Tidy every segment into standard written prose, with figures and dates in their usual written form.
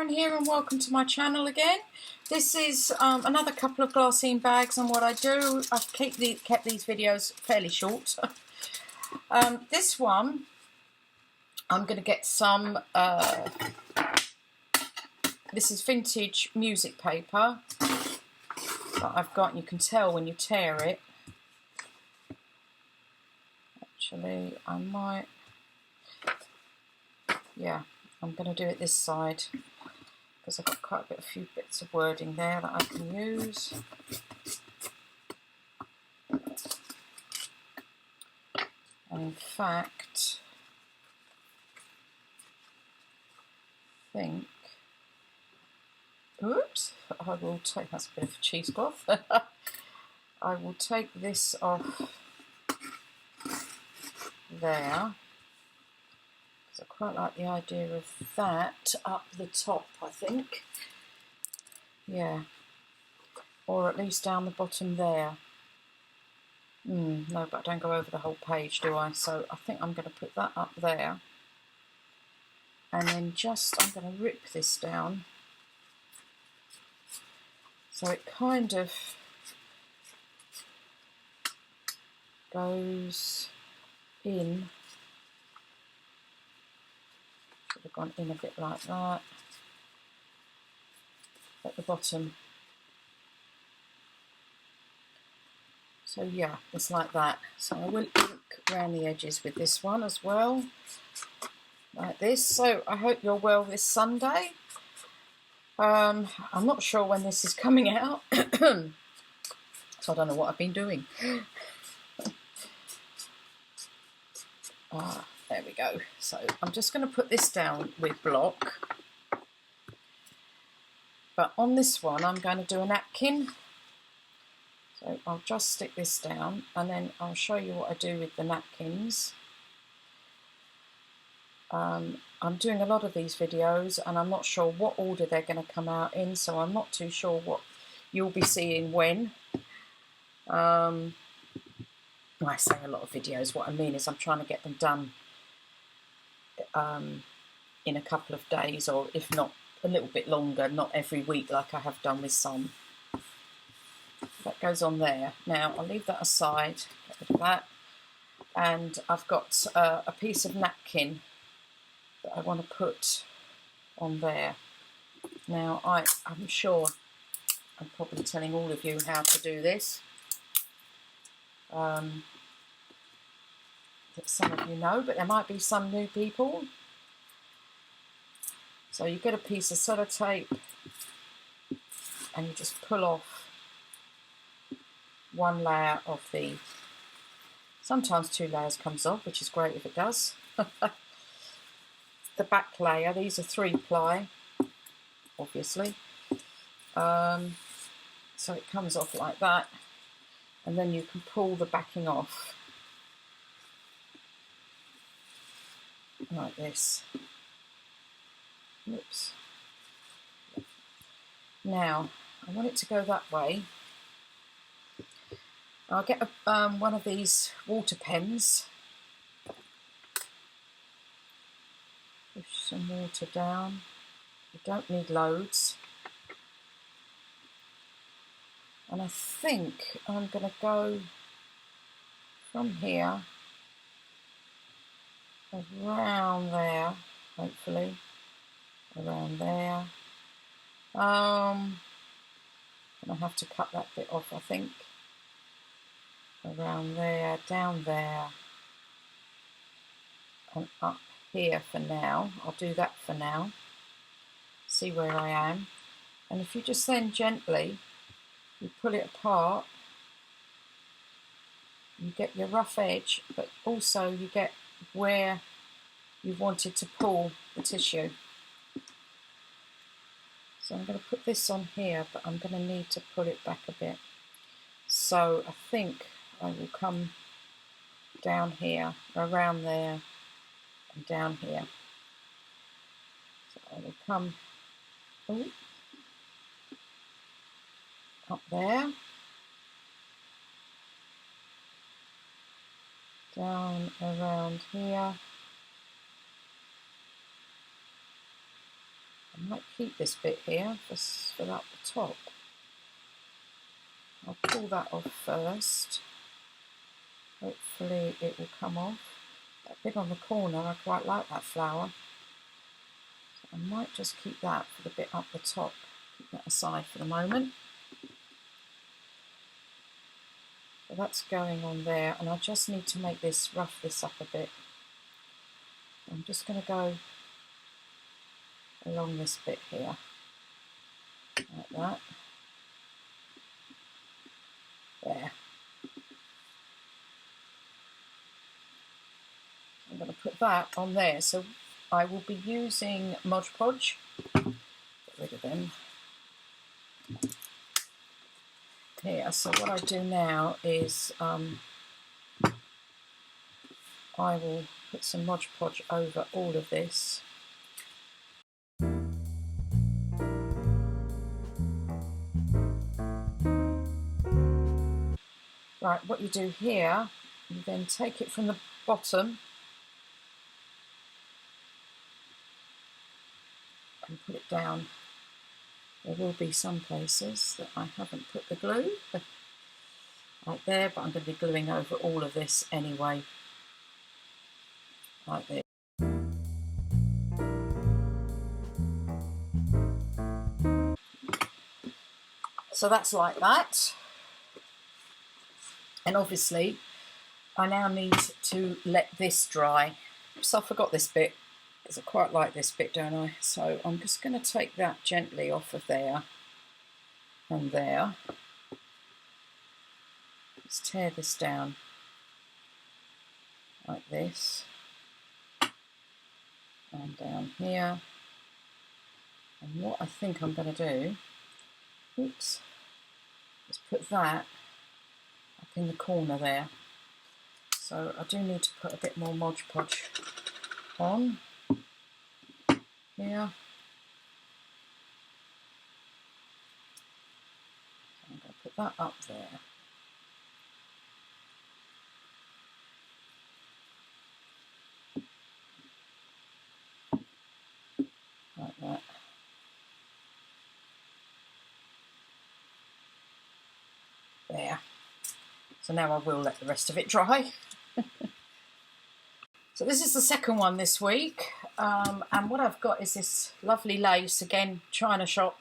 Karen here and welcome to my channel again. This is another couple of glassine bags, and what I do, I've kept these videos fairly short. This one, I'm going to get some, this is vintage music paper that I've got, and you can tell when you tear it. Actually, I might, yeah, I'm going to do it this side because I've got a few bits of wording there that I can use. And in fact, I think, oops, I will take, that's a bit of cheesecloth. I will take this off there. I quite like the idea of that up the top, I think. Yeah. Or at least down the bottom there. No, but I don't go over the whole page, do I? So I think I'm going to put that up there. And then I'm going to rip this down. So it kind of goes in. Should have gone in a bit like that at the bottom. So yeah, it's like that. So I will ink around the edges with this one as well, like this. So I hope you're well this Sunday. I'm not sure when this is coming out, so I don't know what I've been doing. There we go. So I'm just going to put this down with block. But on this one, I'm going to do a napkin. So I'll just stick this down and then I'll show you what I do with the napkins. I'm doing a lot of these videos and I'm not sure what order they're going to come out in, so I'm not too sure what you'll be seeing when. I say a lot of videos, what I mean is I'm trying to get them done in a couple of days, or if not a little bit longer, not every week like I have done with some. That goes on there. Now I'll leave that aside, get rid of that, and I've got a piece of napkin that I want to put on there. Now I'm sure I'm probably telling all of you how to do this. That some of you know, but there might be some new people. So you get a piece of sellotape and you just pull off one layer of the, sometimes 2 layers comes off, which is great if it does. The back layer, these are 3-ply, obviously. So it comes off like that, and then you can pull the backing off like this. Oops. Now I want it to go that way. I'll get one of these water pens. Push some water down. You don't need loads. And I think I'm going to go from here around there, hopefully. Around there. And I have to cut that bit off, I think. Around there, down there, and up here for now. I'll do that for now. See where I am. And if you just then gently, you pull it apart, you get your rough edge, but also you get where you wanted to pull the tissue. So I'm going to put this on here, but I'm going to need to pull it back a bit. So I think I will come down here, around there, and down here. So I will come up there, down around here, I might keep this bit here for up the top. I'll pull that off first. Hopefully it will come off. That bit on the corner, I quite like that flower. So I might just keep that for the bit up the top. Keep that aside for the moment. So that's going on there, and I just need to make this, rough this up a bit. I'm just going to go along this bit here, like that. There. I'm going to put that on there. So I will be using Mod Podge. Get rid of them. Here, so what I do now is I will put some Mod Podge over all of this. Right, what you do here, you then take it from the bottom and put it down. There will be some places that I haven't put the glue, like there, but I'm going to be gluing over all of this anyway, like this. So that's like that. And obviously, I now need to let this dry. So I forgot this bit, because I quite like this bit, don't I? So I'm just going to take that gently off of there and there. Let's tear this down like this. And down here. And what I think I'm going to do, oops, is put that up in the corner there. So I do need to put a bit more Mod Podge on here. So I'm going to put that up there. Like that. There. So now I will let the rest of it dry. So this is the second one this week, and what I've got is this lovely lace, again China shop,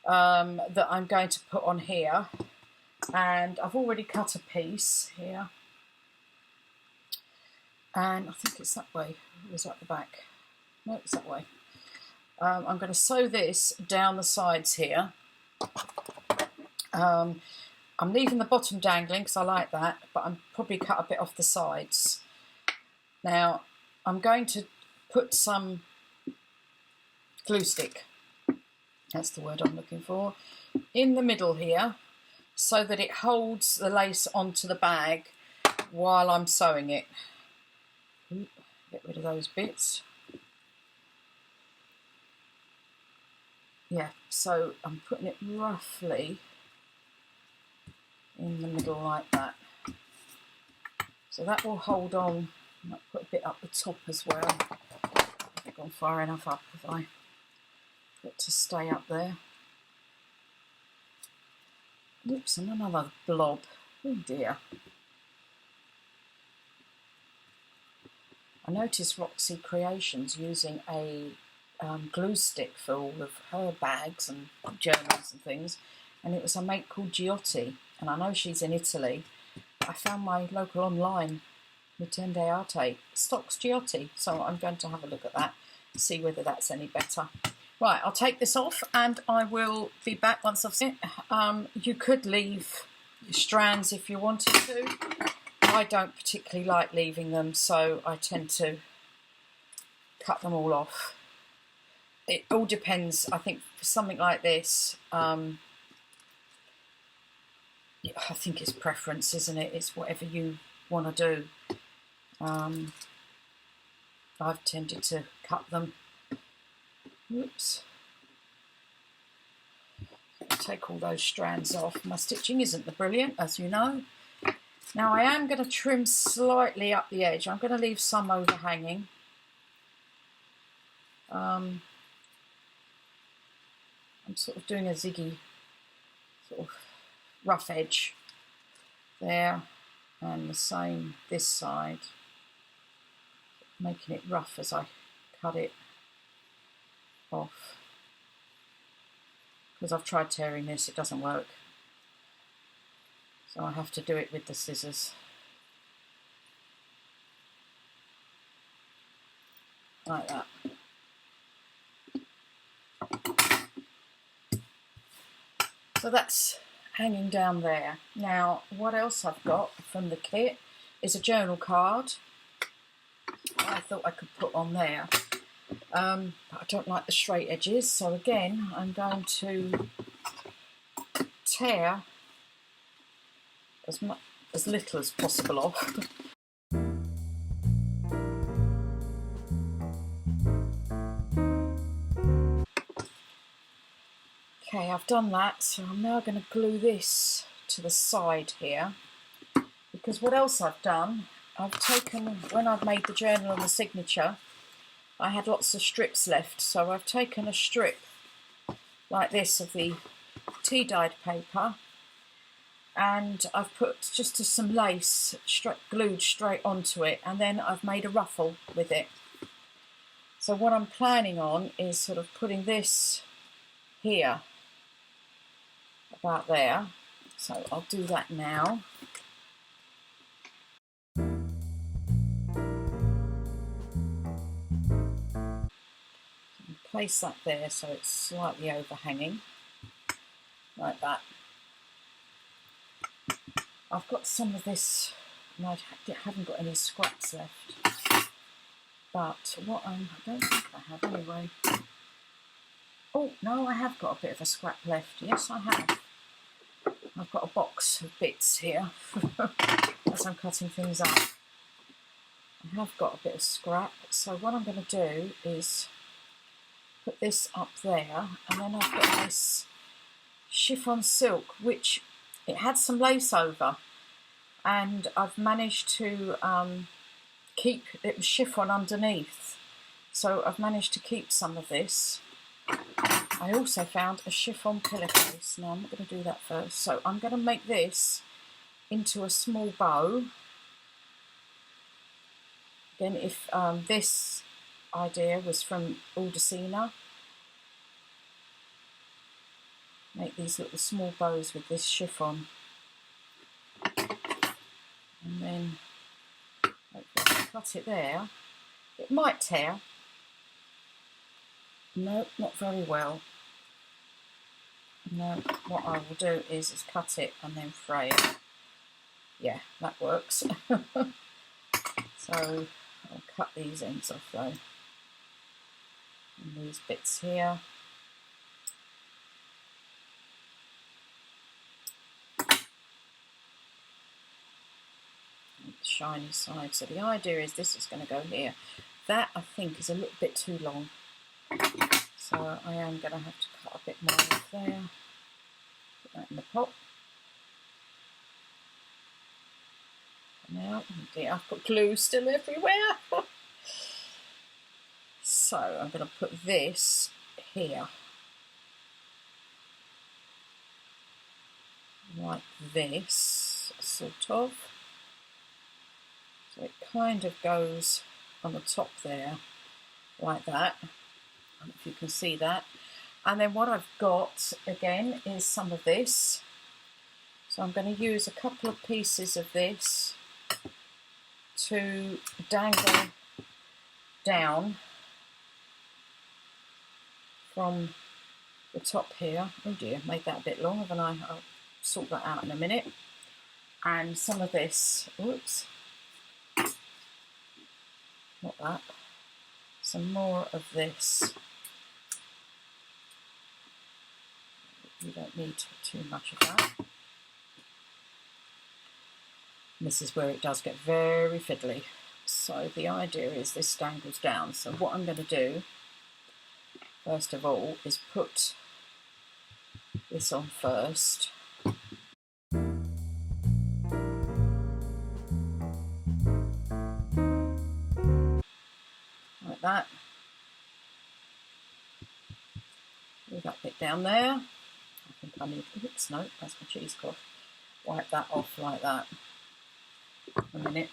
that I'm going to put on here, and I've already cut a piece here, and I think it's that way. Or is that the back? No, it's that way. I'm going to sew this down the sides here. I'm leaving the bottom dangling because I like that, but I'm probably cut a bit off the sides. Now, I'm going to put some glue stick, that's the word I'm looking for, in the middle here, so that it holds the lace onto the bag while I'm sewing it. Get rid of those bits. Yeah, so I'm putting it roughly in the middle like that. So that will hold on. I might put a bit up the top as well. I've gone far enough up, have I? Got to stay up there. Oops, and another blob. Oh dear. I noticed Roxy Creations using a glue stick for all of her bags and journals and things, and it was a mate called Giotti, and I know she's in Italy. I found my local online Mitende Arte stocks Giotti, so I'm going to have a look at that, see whether that's any better. Right, I'll take this off and I will be back once I've seen it. You could leave your strands if you wanted to. I don't particularly like leaving them, so I tend to cut them all off. It all depends. I think for something like this, I think it's preference, isn't it? It's whatever you want to do. I've tended to cut them. Oops. Take all those strands off. My stitching isn't the brilliant, as you know. Now I am going to trim slightly up the edge. I'm going to leave some overhanging. I'm sort of doing a ziggy sort of rough edge there, and the same this side, making it rough as I cut it off, because I've tried tearing this, it doesn't work, so I have to do it with the scissors like that. So that's hanging down there. Now what else I've got from the kit is a journal card I thought I could put on there, but I don't like the straight edges, so again I'm going to tear as little as possible off. Okay, I've done that, so I'm now going to glue this to the side here, because what else I've done, I've taken, when I've made the journal and the signature, I had lots of strips left, so I've taken a strip like this of the tea dyed paper, and I've put just some lace glued straight onto it, and then I've made a ruffle with it. So what I'm planning on is sort of putting this here, about there, so I'll do that now. Place that there so it's slightly overhanging, like that. I've got some of this, and I haven't got any scraps left, but what I don't think I have anyway. Oh no, I have got a bit of a scrap left. Yes, I have. I've got a box of bits here as I'm cutting things up. I have got a bit of scrap, so what I'm going to do is put this up there, and then I've got this chiffon silk, which it had some lace over, and I've managed to keep, it was chiffon underneath, so I've managed to keep some of this. I also found a chiffon pillowcase. Now I'm not going to do that first, so I'm going to make this into a small bow. Again, if this idea was from Aldecina, make these little small bows with this chiffon, and then cut it there. It might tear. No, not very well. No, what I will do is cut it and then fray it. Yeah, that works. So I'll cut these ends off though, and these bits here. And the shiny side. So the idea is this is going to go here. That I think is a little bit too long, so I am going to have to cut a bit more off there. Put that in the pot. Now, oh dear, I've got glue still everywhere. So I'm going to put this here, like this, sort of. So it kind of goes on the top there, like that. I don't know if you can see that. And then what I've got, again, is some of this. So I'm going to use a couple of pieces of this to dangle down from the top here. Oh dear, made that a bit long, haven't I? I'll sort that out in a minute. And some of this, oops, not that, some more of this. You don't need too much of that. And this is where it does get very fiddly. So the idea is this dangles down. So what I'm going to do, first of all, is put this on first. Like that. Do that bit down there. I think I need, oops, no, that's my cheesecloth. Wipe that off like that. A minute.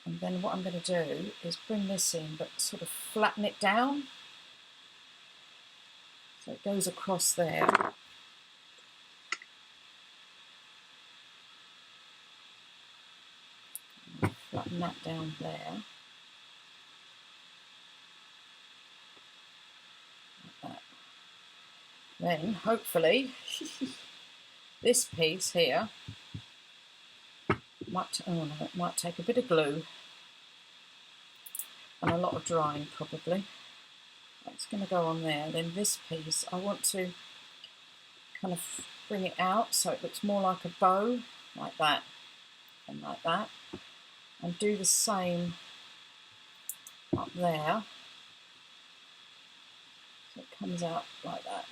And then what I'm going to do is bring this in, but sort of flatten it down. So it goes across there. Flatten that down there. Like that. Then, hopefully, this piece here might, oh no, it might take a bit of glue and a lot of drying probably. That's going to go on there. Then this piece, I want to kind of bring it out so it looks more like a bow, like that and like that. And do the same up there. So it comes out like that.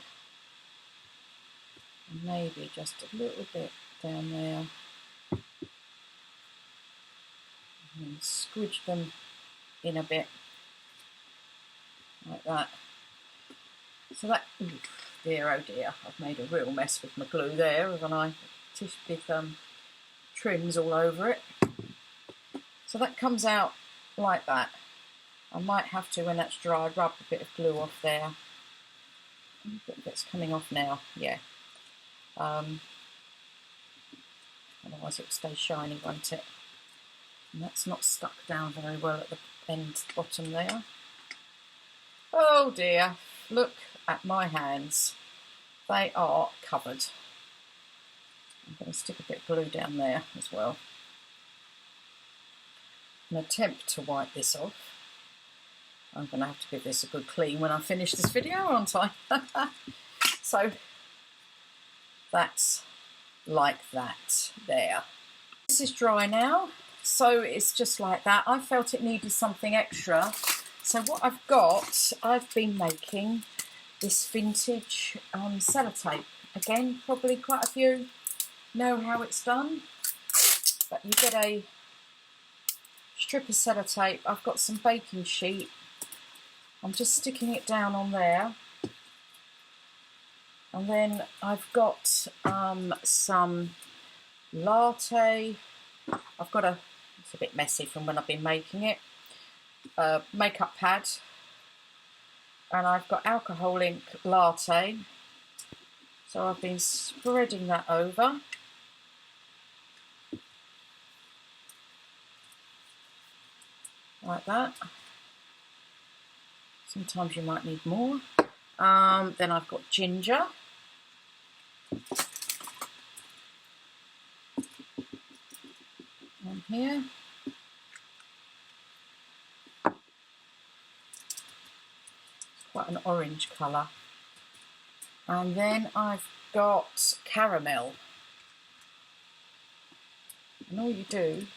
And maybe just a little bit down there. And squidge them in a bit. Like that. So that, dear oh dear, I've made a real mess with my glue there, haven't I? With trims all over it. So that comes out like that. I might have to, when that's dry, rub a bit of glue off there. It's coming off now, yeah. Otherwise it will stay shiny, won't it? And that's not stuck down very well at the end bottom there. Oh dear, look at my hands. They are covered. I'm going to stick a bit of glue down there as well. An attempt to wipe this off. I'm going to have to give this a good clean when I finish this video, aren't I? So that's like that there. This is dry now, so it's just like that. I felt it needed something extra. So what I've got, I've been making this vintage sellotape. Again, probably quite a few know how it's done, but you get a strip of sellotape. I've got some baking sheet. I'm just sticking it down on there. And then I've got some latte. I've got it's a bit messy from when I've been making it. Makeup pad. And I've got alcohol ink latte. So I've been spreading that over. Like that. Sometimes you might need more. Then I've got ginger. On here. It's quite an orange colour. And then I've got caramel. And all you do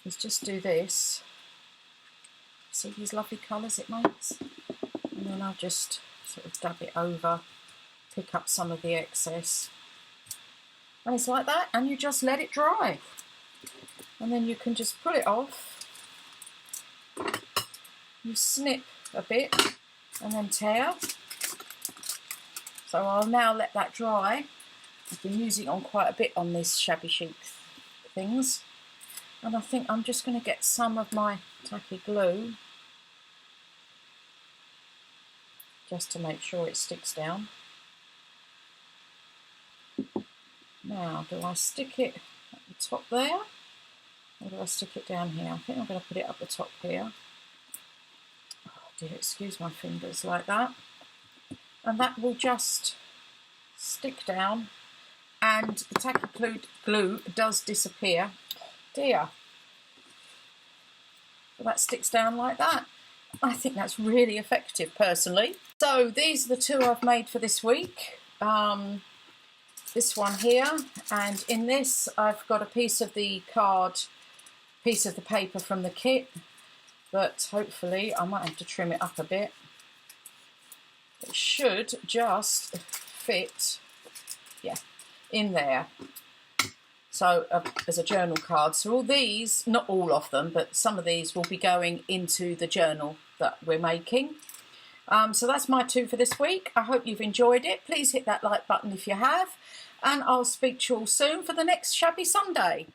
is just do this. See these lovely colours it makes? And then I'll just sort of dab it over, pick up some of the excess. And it's like that, and you just let it dry. And then you can just pull it off. You snip a bit and then tear. So I'll now let that dry. I've been using on quite a bit on this shabby chic things. And I think I'm just going to get some of my tacky glue just to make sure it sticks down. Now, do I stick it at the top there? Or do I stick it down here? I think I'm going to put it up the top here. Oh dear, excuse my fingers, like that. And that will just stick down, and the tacky glue does disappear. Oh dear. So that sticks down like that. I think that's really effective personally. So these are the two I've made for this week. This one here, and in this I've got a piece of the card, piece of the paper from the kit, but hopefully I might have to trim it up a bit. It should just fit, yeah, in there. So as a journal card. So all these, not all of them, but some of these will be going into the journal that we're making. So that's my 2 for this week. I hope you've enjoyed it. Please hit that like button if you have. And I'll speak to you all soon for the next Shabby Sunday.